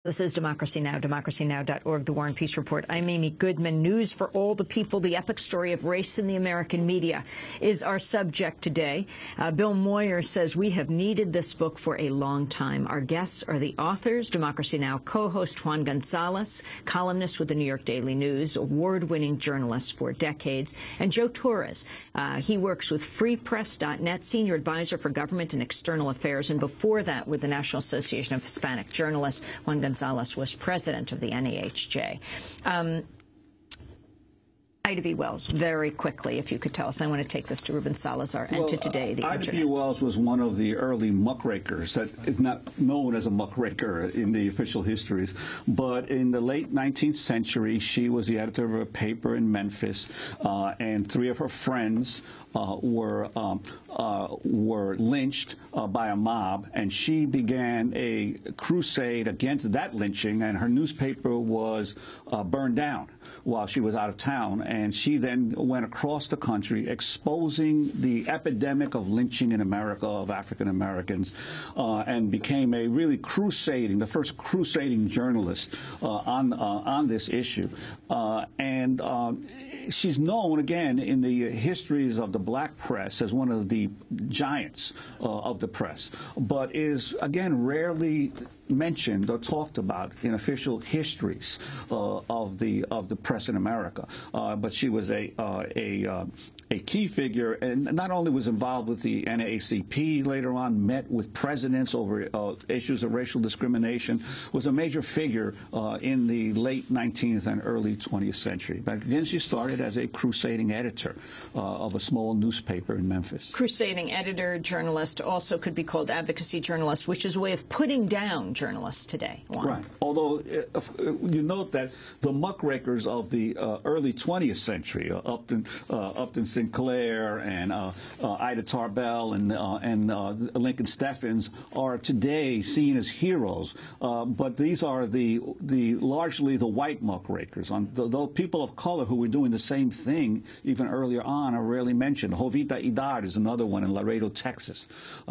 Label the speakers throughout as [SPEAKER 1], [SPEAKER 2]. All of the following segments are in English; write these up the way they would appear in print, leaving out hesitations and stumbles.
[SPEAKER 1] This is Democracy Now!, democracynow.org, The War and Peace Report. I'm Amy Goodman. News for all the people. The epic story of race in the American media is our subject today. Bill Moyer says we have needed this book for a long time. Our guests are the authors, Democracy Now! Co-host Juan González, columnist with the New York Daily News, award-winning journalist for decades, and Joe Torres. He works with freepress.net, senior advisor for government and external affairs, and before that with the National Association of Hispanic Journalists. Juan González was president of the NAHJ. Ida B. Wells, very quickly, if you could tell us. I want to take this to Ruben Salazar and to today, the
[SPEAKER 2] Ida
[SPEAKER 1] Internet.
[SPEAKER 2] B. Wells was one of the early muckrakers that is not known as a muckraker in the official histories. But in the late 19th century, she was the editor of a paper in Memphis, and three of her friends were lynched by a mob, and she began a crusade against that lynching, and her newspaper was burned down while she was out of town. And she then went across the country exposing the epidemic of lynching in America of African Americans, and became a really the first crusading journalist on this issue. She's known, again, in the histories of the black press as one of the giants of the press, but is, again, rarely mentioned or talked about in official histories of the press in America. But she was a key figure, and not only was involved with the NAACP later on, met with presidents over issues of racial discrimination, was a major figure in the late 19th and early 20th century. But again, she started as a crusading editor of a small newspaper in Memphis.
[SPEAKER 1] Crusading editor, journalist, also could be called advocacy journalist, which is a way of putting down journalists today. Juan.
[SPEAKER 2] Right. Although you note that the muckrakers of the early 20th century, Upton Sinclair and Ida Tarbell and Lincoln Steffens, are today seen as heroes. But these are largely the white muckrakers. Though people of color who were doing the same thing even earlier on are rarely mentioned. Jovita Idar is another one in Laredo, Texas,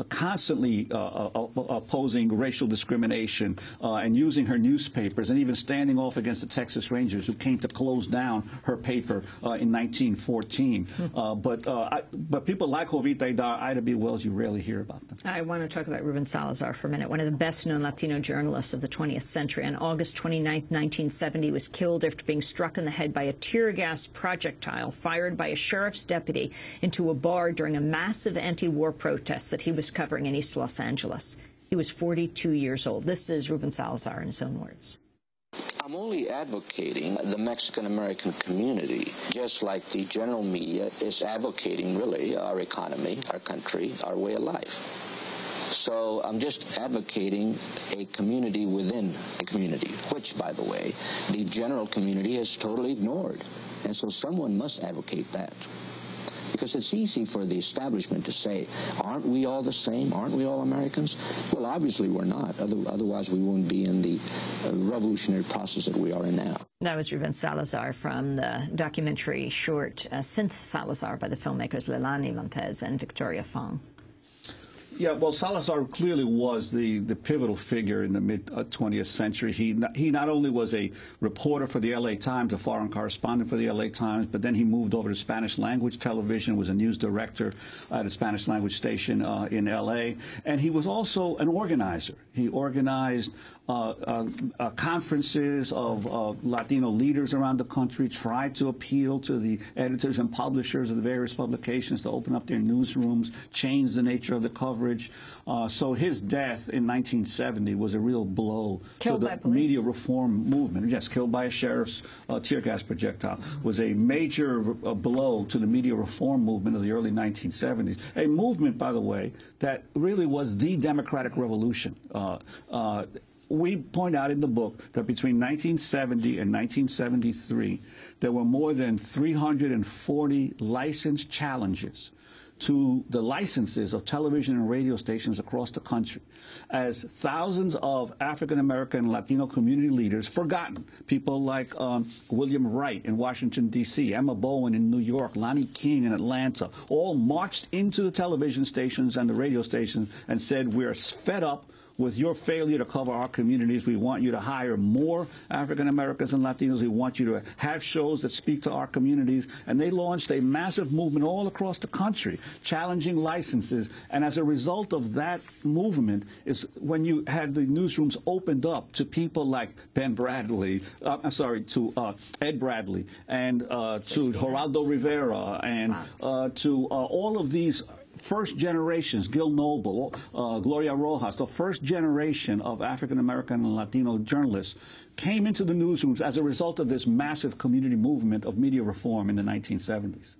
[SPEAKER 2] constantly opposing racial discrimination and using her newspapers and even standing off against the Texas Rangers, who came to close down her paper in 1914. But people like Jovita Idar, Ida B. Wells, you rarely hear about them.
[SPEAKER 1] I want to talk about Ruben Salazar for a minute, one of the best-known Latino journalists of the 20th century. On August 29, 1970, he was killed after being struck in the head by a tear gas projectile fired by a sheriff's deputy into a bar during a massive anti-war protest that he was covering in East Los Angeles. He was 42 years old. This is Ruben Salazar in his own words.
[SPEAKER 3] I'm only advocating the Mexican-American community, just like the general media is advocating, really, our economy, our country, our way of life. So I'm just advocating a community within a community, which, by the way, the general community has totally ignored. And so someone must advocate that. Because it's easy for the establishment to say, aren't we all the same? Aren't we all Americans? Well, obviously we're not. Otherwise we wouldn't be in the revolutionary process that we are in now.
[SPEAKER 1] That was Ruben Salazar from the documentary short Since Salazar by the filmmakers Leilani Montez and Victoria Fong.
[SPEAKER 2] Yeah, well, Salazar clearly was the pivotal figure in the mid-20th century. He not only was a reporter for the L.A. Times, a foreign correspondent for the L.A. Times, but then he moved over to Spanish-language television, was a news director at a Spanish-language station in L.A., and he was also an organizer. He organized conferences of Latino leaders around the country, tried to appeal to the editors and publishers of the various publications to open up their newsrooms, change the nature of the coverage. So his death in 1970 was a real blow to the media reform movement. Yes, killed by a sheriff's tear gas projectile was a major blow to the media reform movement of the early 1970s. A movement, by the way, that really was the democratic revolution. We point out in the book that between 1970 and 1973, there were more than 340 license challenges to the licenses of television and radio stations across the country, as thousands of African-American and Latino community leaders, forgotten, people like William Wright in Washington, D.C., Emma Bowen in New York, Lonnie King in Atlanta, all marched into the television stations and the radio stations and said, we're fed up with your failure to cover our communities, we want you to hire more African Americans and Latinos. We want you to have shows that speak to our communities. And they launched a massive movement all across the country, challenging licenses. And as a result of that movement is when you had the newsrooms opened up to people like Ben Bradley, to Ed Bradley, and to Geraldo Rivera, and to all of these first generations, Gil Noble, Gloria Rojas, the first generation of African-American and Latino journalists came into the newsrooms as a result of this massive community movement of media reform in the 1970s.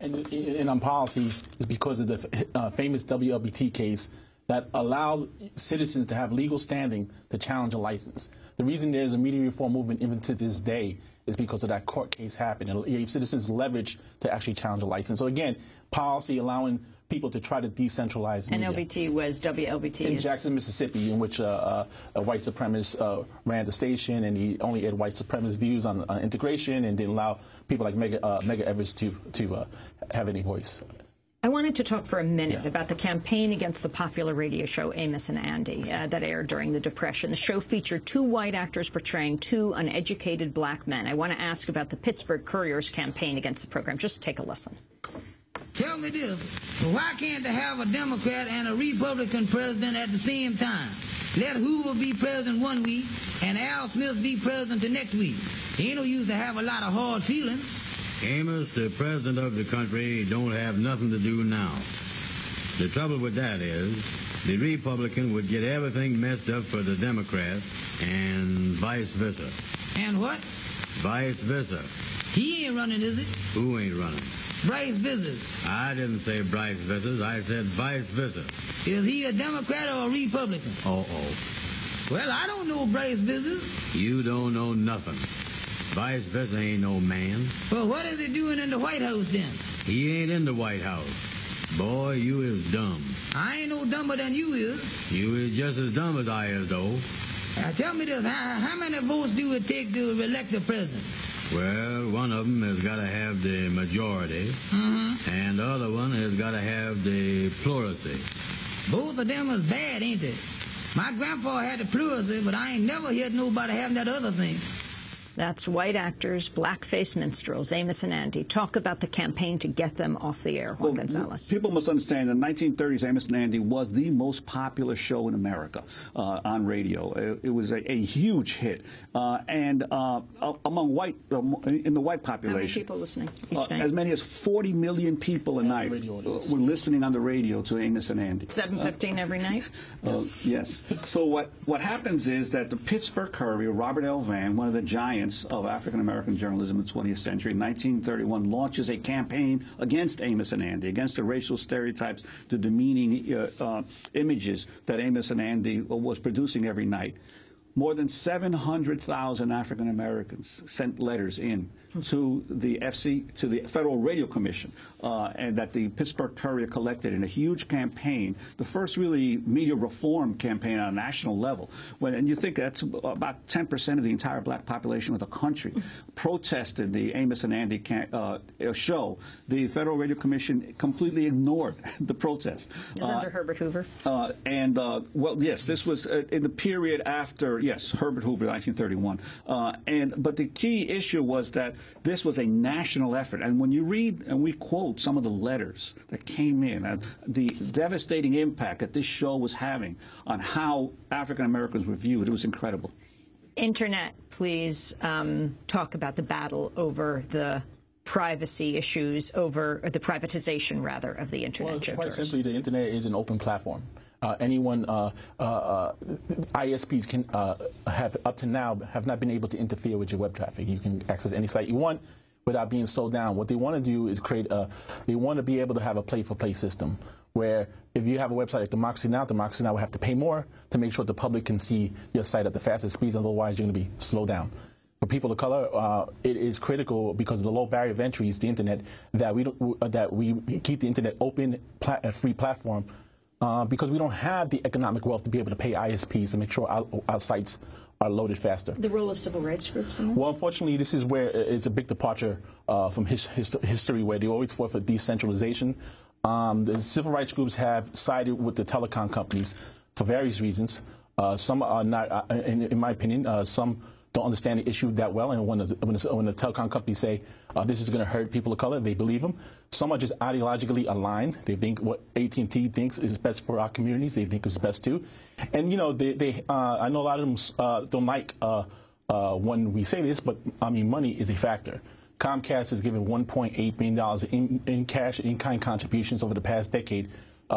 [SPEAKER 4] And on policy, is because of the famous WLBT case that allowed citizens to have legal standing to challenge a license. The reason there's a media reform movement even to this day is because of that court case happening. It gave citizens leverage to actually challenge a license. So again, policy allowing people to try to decentralize media.
[SPEAKER 1] And WLBT
[SPEAKER 4] in Jackson, Mississippi, in which a white supremacist ran the station, and he only aired white supremacist views on integration and didn't allow people like Medgar Evers to have any voice.
[SPEAKER 1] I wanted to talk for a minute about the campaign against the popular radio show Amos and Andy that aired during the Depression. The show featured two white actors portraying two uneducated black men. I want to ask about the Pittsburgh Courier's campaign against the program. Just take a listen.
[SPEAKER 5] Tell me this, why can't they have a Democrat and a Republican president at the same time? Let Hoover be president one week and Al Smith be president the next week. Ain't no use to have a lot of hard feelings.
[SPEAKER 6] Amos, the president of the country, don't have nothing to do now. The trouble with that is the Republican would get everything messed up for the Democrat and vice versa.
[SPEAKER 5] And what?
[SPEAKER 6] Vice versa.
[SPEAKER 5] He ain't running, is it?
[SPEAKER 6] Who ain't running?
[SPEAKER 5] Bryce Vissers.
[SPEAKER 6] I didn't say Bryce Vissers. I said vice versa.
[SPEAKER 5] Is he a Democrat or a Republican?
[SPEAKER 6] Uh-oh.
[SPEAKER 5] Well, I don't know Bryce Vissers.
[SPEAKER 6] You don't know nothing. Vice versa ain't no man.
[SPEAKER 5] Well, what is he doing in the White House then?
[SPEAKER 6] He ain't in the White House. Boy, you is dumb.
[SPEAKER 5] I ain't no dumber than you is.
[SPEAKER 6] You is just as dumb as I is, though.
[SPEAKER 5] Now, tell me this, how many votes do it take to elect the president?
[SPEAKER 6] Well, one of them has got to have the majority, and the other one has got to have the plurality.
[SPEAKER 5] Both of them is bad, ain't they? My grandpa had the plurality, but I ain't never heard nobody having that other thing.
[SPEAKER 1] That's white actors, blackface minstrels, Amos and Andy. Talk about the campaign to get them off the air, Juan González.
[SPEAKER 2] People must understand in the 1930s, Amos and Andy was the most popular show in America on radio. It was a huge hit. And among white, in the white population.
[SPEAKER 1] How many people listening each night?
[SPEAKER 2] As many as 40 million people a night were listening on the radio to Amos and Andy.
[SPEAKER 1] 7:15 every night?
[SPEAKER 2] Yes. So what happens is that the Pittsburgh Courier, Robert L. Vann, one of the giants of African-American journalism in the 20th century, in 1931 launches a campaign against Amos and Andy, against the racial stereotypes, the demeaning images that Amos and Andy was producing every night. More than 700,000 African Americans sent letters in to the to the Federal Radio Commission, and that the Pittsburgh Courier collected in a huge campaign, the first really media reform campaign on a national level. And you think that's about 10% of the entire black population of the country protested the Amos and Andy show. The Federal Radio Commission completely ignored the protest.
[SPEAKER 1] Is under Herbert Hoover?
[SPEAKER 2] Well, yes, this was in the period after. Yes, Herbert Hoover, 1931. But the key issue was that this was a national effort. And when you read and we quote some of the letters that came in, the devastating impact that this show was having on how African Americans were viewed, it was incredible.
[SPEAKER 1] Internet, please talk about the battle over the privacy issues, over the privatization, rather, of the Internet.
[SPEAKER 4] Well, quite simply, the Internet is an open platform. Anyone, ISPs can have, up to now, have not been able to interfere with your web traffic. You can access any site you want without being slowed down. What they want to do is create they want to be able to have a play-for-play system where if you have a website like Democracy Now! Democracy Now! Will have to pay more to make sure the public can see your site at the fastest speeds, otherwise you're going to be slowed down. For people of color, it is critical because of the low barrier of entry is the Internet that we keep the Internet open, a free platform. Because we don't have the economic wealth to be able to pay ISPs and make sure our sites are loaded faster.
[SPEAKER 1] The role of civil rights groups in that?
[SPEAKER 4] Well, unfortunately, this is where it's a big departure from history, where they always fought for decentralization. The civil rights groups have sided with the telecom companies for various reasons. Some are not, in my opinion, some don't understand the issue that well, and when the telecom companies say this is going to hurt people of color, they believe them. Some are just ideologically aligned. They think what AT&T thinks is best for our communities. They think is best too. And you know, I know a lot of them don't like when we say this, but I mean, money is a factor. Comcast has given $1.8 billion in cash and in-kind contributions over the past decade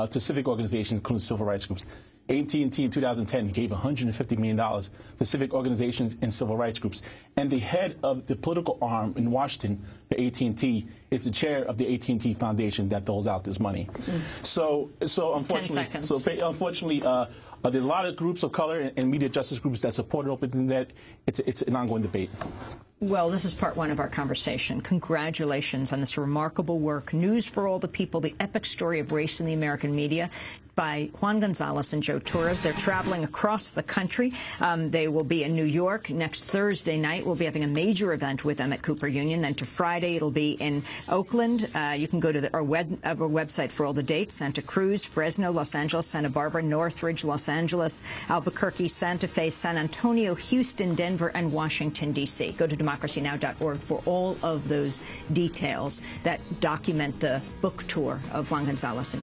[SPEAKER 4] to civic organizations, including civil rights groups. AT&T in 2010 gave $150 million to civic organizations and civil rights groups. And the head of the political arm in Washington, the AT&T, is the chair of the AT&T Foundation that doles out this money. So unfortunately, there's a lot of groups of color and media justice groups that support open internet. It's an ongoing debate.
[SPEAKER 1] Well, this is part one of our conversation. Congratulations on this remarkable work. News for All the People, the epic story of race in the American media, by Juan González and Joe Torres. They're traveling across the country. They will be in New York next Thursday night. We'll be having a major event with them at Cooper Union. Then to Friday, it'll be in Oakland. You can go to our website for all the dates: Santa Cruz, Fresno, Los Angeles, Santa Barbara, Northridge, Los Angeles, Albuquerque, Santa Fe, San Antonio, Houston, Denver, and Washington, D.C. Go to democracynow.org for all of those details that document the book tour of Juan González.